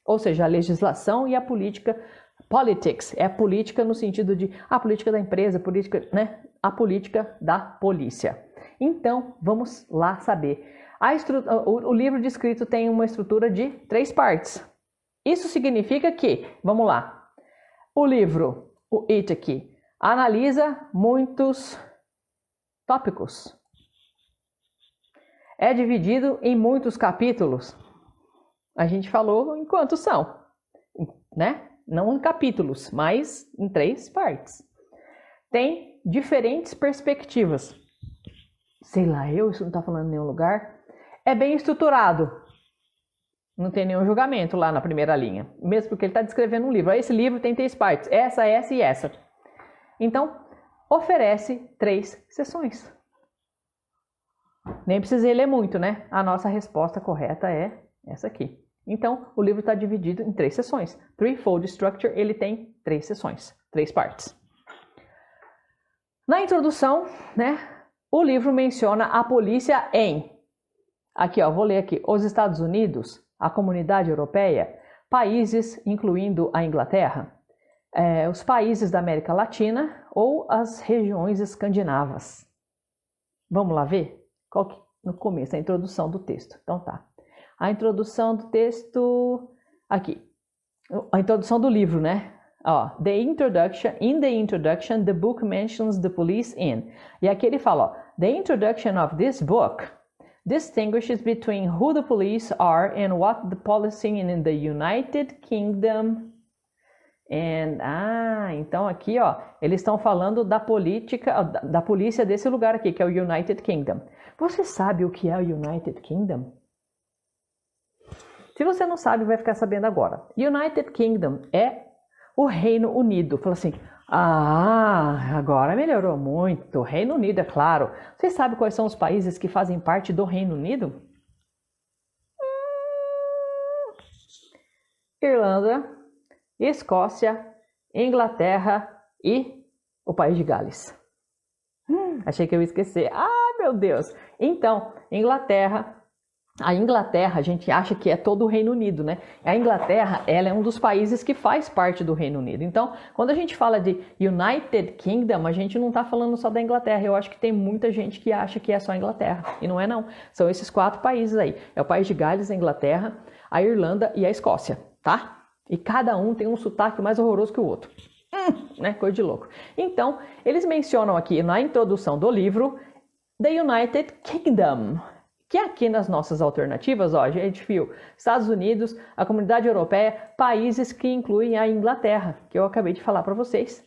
Ou seja, a legislação e a política. Politics é política no sentido de a política da empresa, política, né? A política da polícia. Então, vamos lá saber. O livro descrito tem uma estrutura de 3 partes. Isso significa que, vamos lá, o livro, o it aqui, analisa muitos tópicos. É dividido em muitos capítulos. A gente falou em quantos são, né? Não em capítulos, mas em 3 partes. Tem diferentes perspectivas. Sei lá, isso não está falando em nenhum lugar. É bem estruturado. Não tem nenhum julgamento lá na primeira linha. Mesmo porque ele está descrevendo um livro. Esse livro tem 3 partes. Essa e essa. Então, oferece 3 sessões. Nem precisei ler muito, né? A nossa resposta correta é essa aqui. Então, o livro está dividido em 3 sessões. Threefold Structure, ele tem 3 sessões, 3 partes. Na introdução, né, o livro menciona a polícia em, aqui ó, vou ler aqui, os Estados Unidos, a Comunidade Europeia, países incluindo a Inglaterra, os países da América Latina ou as regiões escandinavas. Vamos lá ver? No começo, a introdução do texto. Então tá. A introdução do texto aqui. A introdução do livro, né? Ó, in the introduction, the book mentions the police in. E aqui ele fala, ó, the introduction of this book distinguishes between who the police are and what the policing in the United Kingdom. Então aqui, ó, eles estão falando da política, da polícia desse lugar aqui, que é o United Kingdom. Você sabe o que é o United Kingdom? Se você não sabe, vai ficar sabendo agora. United Kingdom é o Reino Unido. Fala assim, agora melhorou muito. Reino Unido, é claro. Você sabe quais são os países que fazem parte do Reino Unido? Irlanda, Escócia, Inglaterra e o País de Gales. Achei que eu ia esquecer. Meu Deus! Então, a Inglaterra, a gente acha que é todo o Reino Unido, né? A Inglaterra, ela é um dos países que faz parte do Reino Unido. Então, quando a gente fala de United Kingdom, a gente não está falando só da Inglaterra. Eu acho que tem muita gente que acha que é só a Inglaterra. E não é não. São esses 4 países aí. É o País de Gales, a Inglaterra, a Irlanda e a Escócia, tá? E cada um tem um sotaque mais horroroso que o outro. Né? Coisa de louco. Então, eles mencionam aqui na introdução do livro The United Kingdom, que aqui nas nossas alternativas, ó, a gente viu Estados Unidos, a Comunidade Europeia, países que incluem a Inglaterra, que eu acabei de falar para vocês,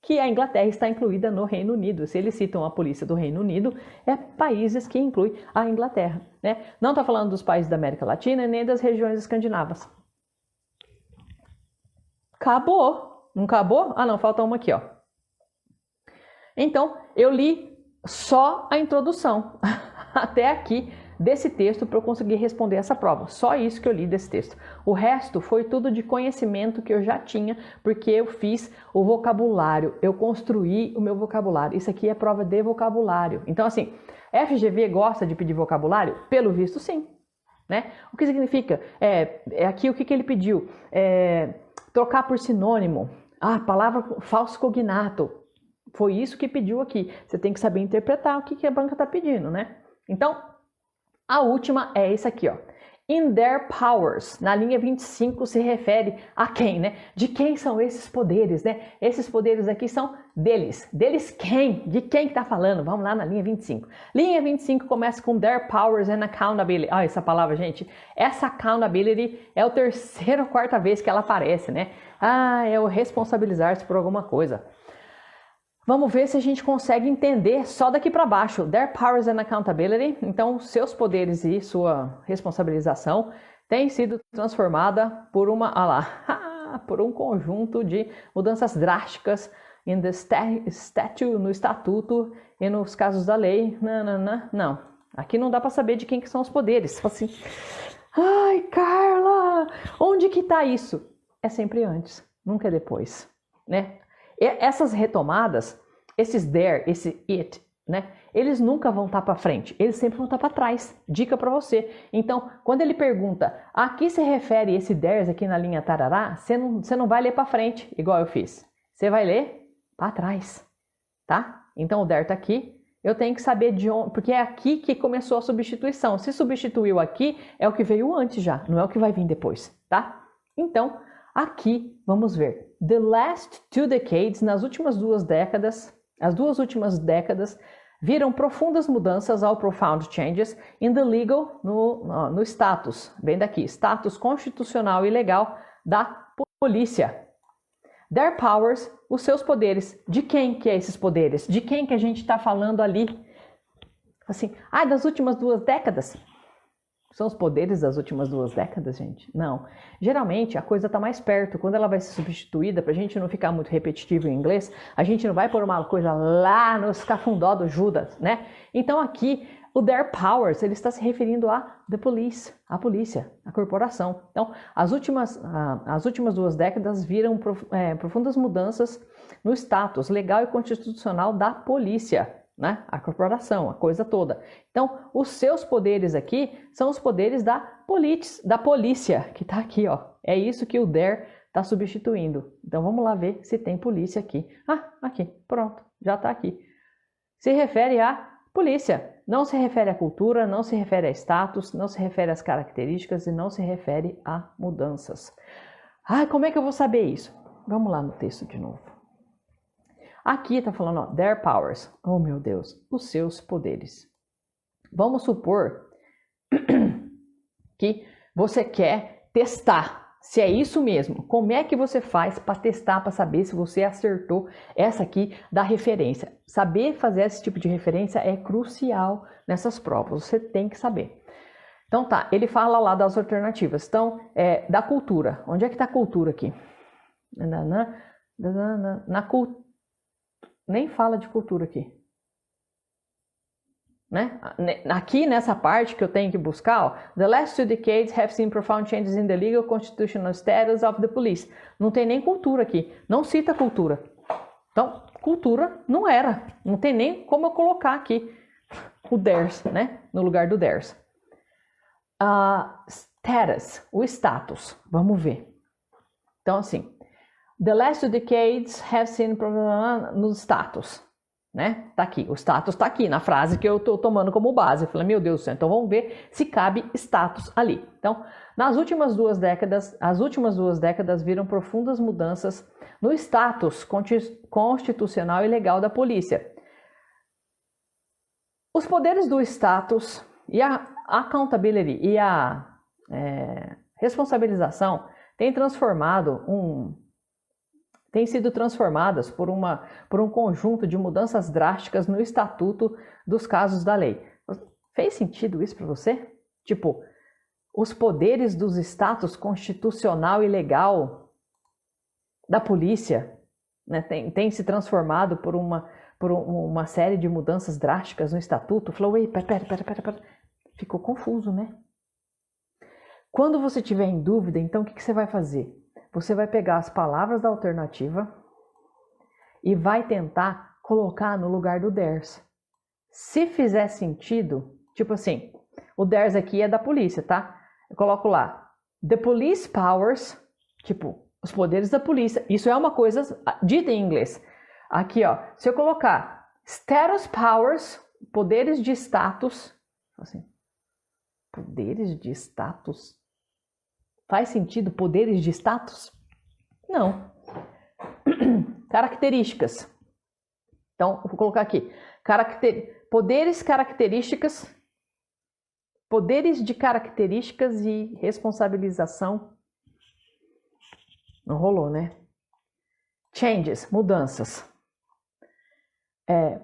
que a Inglaterra está incluída no Reino Unido. Se eles citam a polícia do Reino Unido, é países que incluem a Inglaterra, né? Não está falando dos países da América Latina nem das regiões escandinavas. Acabou. Não acabou? Não, falta uma aqui, ó. Então, eu li só a introdução até aqui desse texto para eu conseguir responder essa prova. Só isso que eu li desse texto. O resto foi tudo de conhecimento que eu já tinha, porque eu fiz o vocabulário, eu construí o meu vocabulário. Isso aqui é prova de vocabulário. Então, assim, FGV gosta de pedir vocabulário? Pelo visto, sim. Né? O que significa? Aqui o que ele pediu? Trocar por sinônimo. Palavra falso cognato. Foi isso que pediu aqui. Você tem que saber interpretar o que a banca está pedindo, né? Então, a última é essa aqui, ó. In their powers. Na linha 25 se refere a quem, né? De quem são esses poderes, né? Esses poderes aqui são deles. Deles quem? De quem que tá falando? Vamos lá na linha 25. Linha 25 começa com their powers and accountability. Essa palavra, gente. Essa accountability é a 3ª ou 4ª vez que ela aparece, né? É o responsabilizar-se por alguma coisa. Vamos ver se a gente consegue entender só daqui para baixo. Their powers and accountability. Então, seus poderes e sua responsabilização tem sido transformada por por um conjunto de mudanças drásticas no estatuto e nos casos da lei. Não. Aqui não dá para saber de quem que são os poderes. Assim, Carla, onde que tá isso? É sempre antes, nunca é depois, né? Essas retomadas, esses there, esse it, né? Eles nunca vão estar para frente, eles sempre vão estar para trás. Dica para você. Então, quando ele pergunta a que se refere esse there's aqui na linha tarará, você não vai ler para frente, igual eu fiz. Você vai ler para trás, tá? Então, o there tá aqui. Eu tenho que saber de onde, porque é aqui que começou a substituição. Se substituiu aqui, é o que veio antes já, não é o que vai vir depois, tá? Então, aqui, vamos ver. The last 2 decades, nas últimas 2 décadas, as 2 últimas décadas, viram profundas mudanças ao profound changes in the legal, no status, bem daqui, status constitucional e legal da polícia. Their powers, os seus poderes. De quem que é esses poderes? De quem que a gente está falando ali? Assim, das últimas 2 décadas? São os poderes das últimas 2 décadas, gente? Não. Geralmente, a coisa está mais perto. Quando ela vai ser substituída, para a gente não ficar muito repetitivo em inglês, a gente não vai pôr uma coisa lá no escafundó do Judas, né? Então, aqui, o their powers, ele está se referindo a the police, a polícia, a corporação. Então, as últimas 2 décadas viram profundas mudanças no status legal e constitucional da polícia, né? A corporação, a coisa toda. Então, os seus poderes aqui são os poderes da polícia, que está aqui, ó. É isso que o there Está substituindo. Então vamos lá ver se tem polícia aqui. Ah, aqui, pronto, já está aqui. Se refere à polícia. Não se refere à cultura, não se refere a status, não se refere às características e não se refere a mudanças. Ah, como é que eu vou saber isso? Vamos lá no texto de novo. Aqui está falando, ó, their powers. Oh, meu Deus, os seus poderes. Vamos supor que você quer testar se é isso mesmo. Como é que você faz para testar, para saber se você acertou essa aqui da referência? Saber fazer esse tipo de referência é crucial nessas provas. Você tem que saber. Então tá, ele fala lá das alternativas. Então, da cultura. Onde é que está a cultura aqui? Nem fala de cultura aqui. Né? Aqui nessa parte que eu tenho que buscar, ó, the last 2 decades have seen profound changes in the legal constitutional status of the police. Não tem nem cultura aqui, não cita cultura. Então, cultura não era, não tem nem como eu colocar aqui o theirs, né? No lugar do theirs. Status, o status, vamos ver. Então, assim, the last 2 decades have seen no status. Né? Tá aqui, o status tá aqui na frase que eu tô tomando como base. Eu falei, meu Deus do céu, então vamos ver se cabe status ali. Então, nas últimas 2 décadas, as últimas 2 décadas viram profundas mudanças no status constitucional e legal da polícia. Os poderes do status e a accountability e a responsabilização têm sido transformadas por um conjunto de mudanças drásticas no estatuto dos casos da lei. Fez sentido isso para você? Tipo, os poderes dos status constitucional e legal da polícia, né, tem se transformado por uma série de mudanças drásticas no estatuto. Falou, ei, pera. Ficou confuso, né? Quando você tiver em dúvida, então o que você vai fazer? Você vai pegar as palavras da alternativa e vai tentar colocar no lugar do theirs. Se fizer sentido, tipo assim, o theirs aqui é da polícia, tá? Eu coloco lá, the police powers, tipo, os poderes da polícia. Isso é uma coisa dita em inglês. Aqui, ó, se eu colocar status powers, poderes de status, assim, poderes de status? Faz sentido poderes de status? Não. Características. Então, eu vou colocar aqui. Poderes de características e responsabilização. Não rolou, né? Changes, mudanças.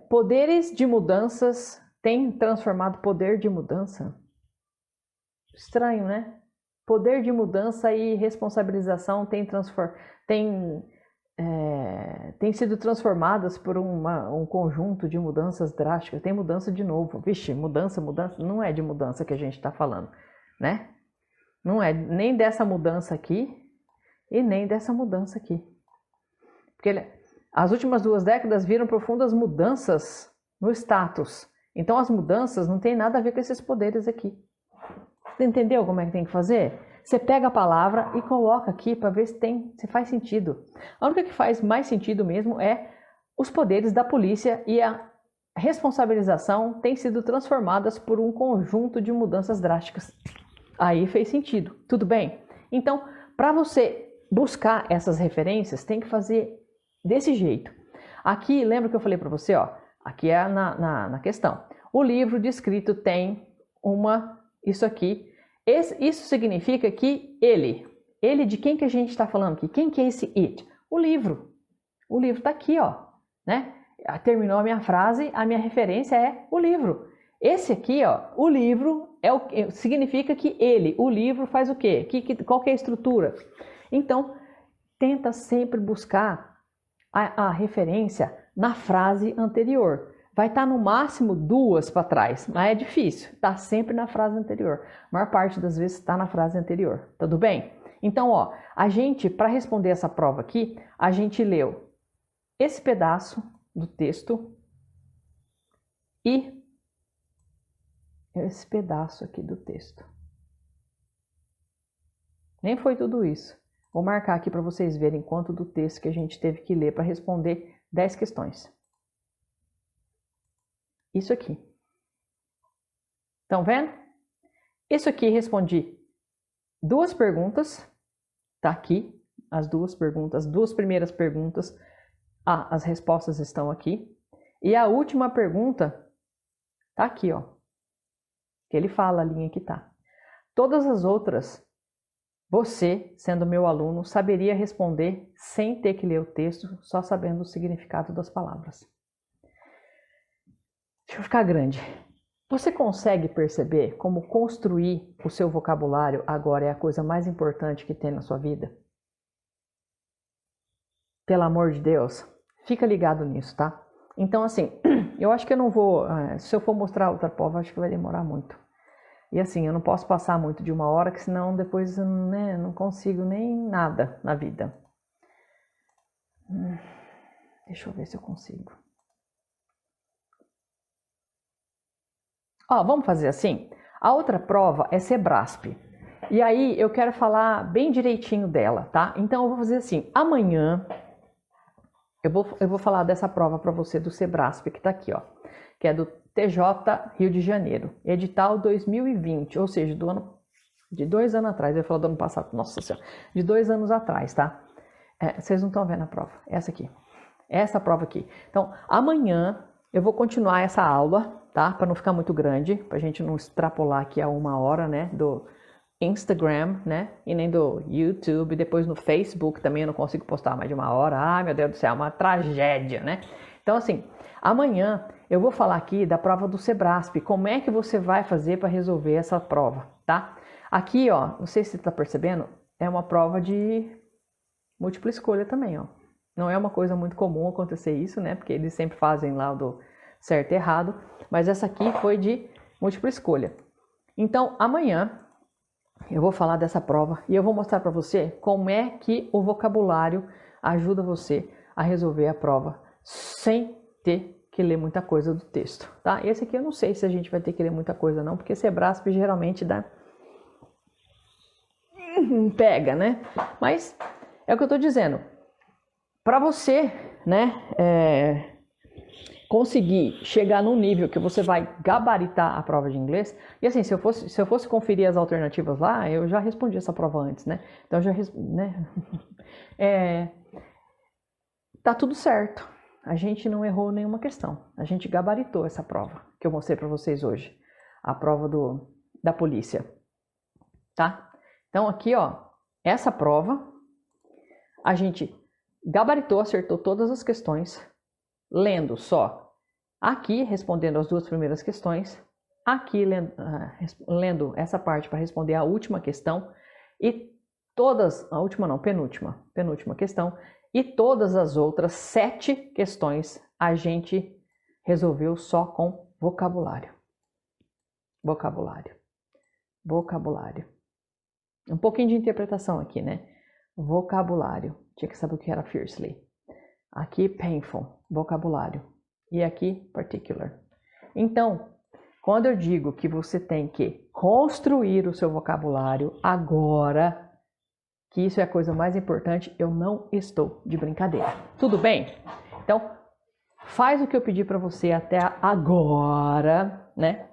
Poderes de mudanças tem transformado poder de mudança? Estranho, né? Poder de mudança e responsabilização tem sido transformadas por um conjunto de mudanças drásticas. Tem mudança de novo. Vixe, mudança, não é de mudança que a gente está falando, né? Não é nem dessa mudança aqui e nem dessa mudança aqui. Porque as últimas 2 décadas viram profundas mudanças no status. Então as mudanças não tem nada a ver com esses poderes aqui. Você entendeu como é que tem que fazer? Você pega a palavra e coloca aqui para ver se faz sentido. A única que faz mais sentido mesmo é os poderes da polícia e a responsabilização têm sido transformadas por um conjunto de mudanças drásticas. Aí fez sentido. Tudo bem? Então, para você buscar essas referências, tem que fazer desse jeito. Aqui, lembra que eu falei para você? Ó, aqui é na questão. O livro descrito tem isso aqui. Isso significa que ele de quem que a gente está falando aqui? Quem que é esse it? O livro. O livro está aqui, ó, né? Terminou a minha frase, a minha referência é o livro. Esse aqui, ó, o livro significa que o livro faz o quê? Qual que é a estrutura? Então, tenta sempre buscar a referência na frase anterior. Vai estar no máximo 2 para trás, mas é difícil. Está sempre na frase anterior. A maior parte das vezes está na frase anterior. Tudo bem? Então, ó, para responder essa prova aqui, a gente leu esse pedaço do texto e esse pedaço aqui do texto. Nem foi tudo isso. Vou marcar aqui para vocês verem quanto do texto que a gente teve que ler para responder 10 questões. Isso aqui. Estão vendo? Isso aqui respondi 2 perguntas. Tá aqui as 2 perguntas, as 2 primeiras perguntas. As respostas estão aqui. E a última pergunta tá aqui, ó. Que ele fala a linha que tá. Todas as outras, você, sendo meu aluno, saberia responder sem ter que ler o texto, só sabendo o significado das palavras. Deixa eu ficar grande. Você consegue perceber como construir o seu vocabulário agora é a coisa mais importante que tem na sua vida? Pelo amor de Deus, fica ligado nisso, tá? Então, assim, eu acho que eu não vou... Se eu for mostrar outra prova, acho que vai demorar muito. E assim, eu não posso passar muito de 1 hora, que senão depois não consigo nem nada na vida. Deixa eu ver se eu consigo. Ó, vamos fazer assim? A outra prova é Sebrasp. E aí eu quero falar bem direitinho dela, tá? Então eu vou fazer assim, amanhã eu vou falar dessa prova para você do Sebrasp, que tá aqui, ó. Que é do TJ Rio de Janeiro, edital 2020, ou seja, de 2 anos atrás. Eu ia falar do ano passado, nossa senhora, de 2 anos atrás, tá? Vocês não estão vendo a prova, essa aqui, essa prova aqui. Então, amanhã eu vou continuar essa aula, tá? Para não ficar muito grande, pra gente não extrapolar aqui a 1 hora, né? Do Instagram, né? E nem do YouTube, depois no Facebook também eu não consigo postar mais de 1 hora. Ai, meu Deus do céu, é uma tragédia, né? Então, assim, amanhã eu vou falar aqui da prova do Sebrasp, como é que você vai fazer para resolver essa prova, tá? Aqui, ó, não sei se você está percebendo, é uma prova de múltipla escolha também, ó. Não é uma coisa muito comum acontecer isso, né? Porque eles sempre fazem lá o do certo e errado, mas essa aqui foi de múltipla escolha. Então, amanhã eu vou falar dessa prova e eu vou mostrar para você como é que o vocabulário ajuda você a resolver a prova sem ter que ler muita coisa do texto, tá? Esse aqui eu não sei se a gente vai ter que ler muita coisa não, porque Sebrasp geralmente dá... pega, né? Mas é o que eu tô dizendo. Para você, né, conseguir chegar num nível que você vai gabaritar a prova de inglês, e assim, se eu fosse conferir as alternativas lá, eu já respondi essa prova antes, né? Então já, né? Tá tudo certo. A gente não errou nenhuma questão. A gente gabaritou essa prova que eu mostrei para vocês hoje. A prova da polícia. Tá? Então aqui, ó, essa prova, a gente gabaritou, acertou todas as questões, lendo só aqui, respondendo as 2 primeiras questões, aqui lendo essa parte para responder a última questão, e todas, a última não, penúltima questão, e todas as outras 7 questões a gente resolveu só com vocabulário. Vocabulário. Vocabulário. Um pouquinho de interpretação aqui, né? Vocabulário. Tinha que saber o que era fiercely. Aqui, painful. Vocabulário. E aqui, particular. Então, quando eu digo que você tem que construir o seu vocabulário agora, que isso é a coisa mais importante, eu não estou de brincadeira. Tudo bem? Então, faz o que eu pedi para você até agora, né?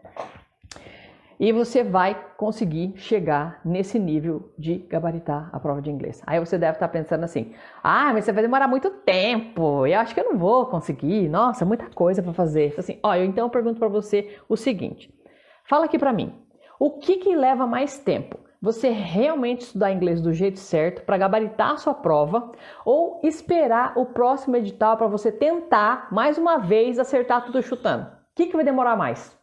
E você vai conseguir chegar nesse nível de gabaritar a prova de inglês. Aí você deve estar pensando assim, mas você vai demorar muito tempo, eu acho que eu não vou conseguir, nossa, muita coisa para fazer. Assim, então eu pergunto para você o seguinte, fala aqui para mim, o que leva mais tempo? Você realmente estudar inglês do jeito certo para gabaritar a sua prova ou esperar o próximo edital para você tentar mais uma vez acertar tudo chutando? O que vai demorar mais?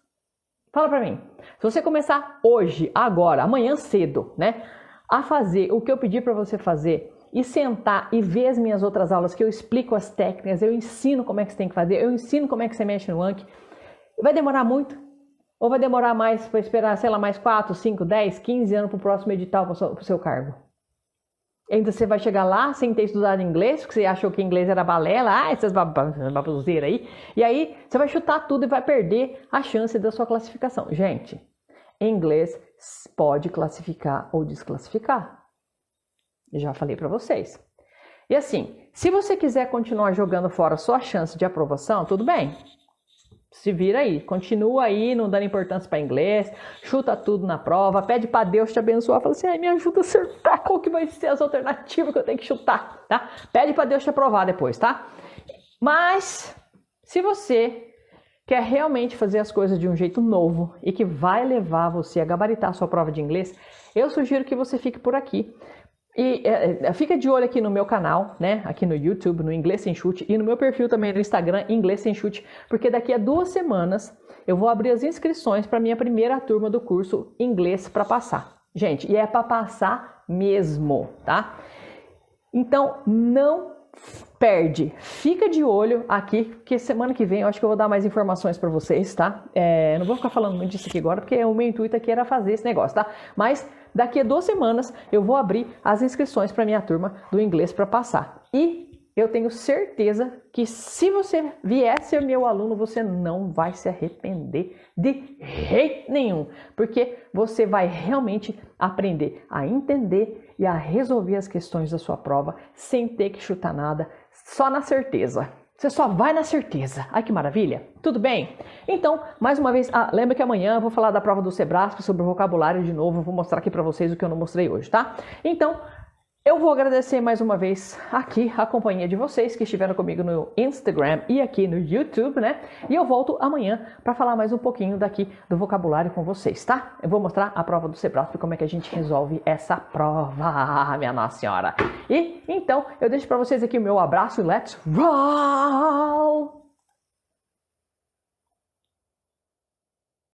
Fala pra mim. Se você começar hoje, agora, amanhã cedo, né, a fazer o que eu pedi para você fazer e sentar e ver as minhas outras aulas que eu explico as técnicas, eu ensino como é que você tem que fazer, eu ensino como é que você mexe no Anki, vai demorar muito? Ou vai demorar mais para esperar, sei lá, mais 4, 5, 10, 15 anos para o próximo edital para o seu cargo? Ainda você vai chegar lá sem ter estudado inglês, porque você achou que inglês era balela, essas baboseiras aí. E aí você vai chutar tudo e vai perder a chance da sua classificação. Gente, inglês pode classificar ou desclassificar. Já falei para vocês. E assim, se você quiser continuar jogando fora a sua chance de aprovação, tudo bem. Se vira aí, continua aí, não dando importância para inglês, chuta tudo na prova, pede para Deus te abençoar, fala assim, me ajuda a acertar qual que vai ser as alternativas que eu tenho que chutar, tá? Pede para Deus te aprovar depois, tá? Mas, se você quer realmente fazer as coisas de um jeito novo e que vai levar você a gabaritar a sua prova de inglês, eu sugiro que você fique por aqui. E fica de olho aqui no meu canal, né? Aqui no YouTube, no Inglês Sem Chute, e no meu perfil também no Instagram, Inglês Sem Chute, porque daqui a 2 semanas eu vou abrir as inscrições para minha primeira turma do curso Inglês para Passar. Gente, e é para passar mesmo, tá? Então, não perde. Fica de olho aqui, porque semana que vem eu acho que eu vou dar mais informações para vocês, tá? Não vou ficar falando muito disso aqui agora, porque o meu intuito aqui era fazer esse negócio, tá? Mas daqui a 2 semanas eu vou abrir as inscrições para minha turma do Inglês para Passar. E eu tenho certeza que se você vier ser meu aluno, você não vai se arrepender de jeito nenhum, porque você vai realmente aprender a entender e a resolver as questões da sua prova sem ter que chutar nada, só na certeza. Você só vai na certeza. Ai, que maravilha! Tudo bem? Então, mais uma vez, lembra que amanhã eu vou falar da prova do Sebrasp sobre o vocabulário de novo. Eu vou mostrar aqui para vocês o que eu não mostrei hoje, tá? Então, eu vou agradecer mais uma vez aqui a companhia de vocês que estiveram comigo no Instagram e aqui no YouTube, né? E eu volto amanhã para falar mais um pouquinho daqui do vocabulário com vocês, tá? Eu vou mostrar a prova do Sebrasp, como é que a gente resolve essa prova, minha Nossa Senhora. E então, eu deixo para vocês aqui o meu abraço e let's roll!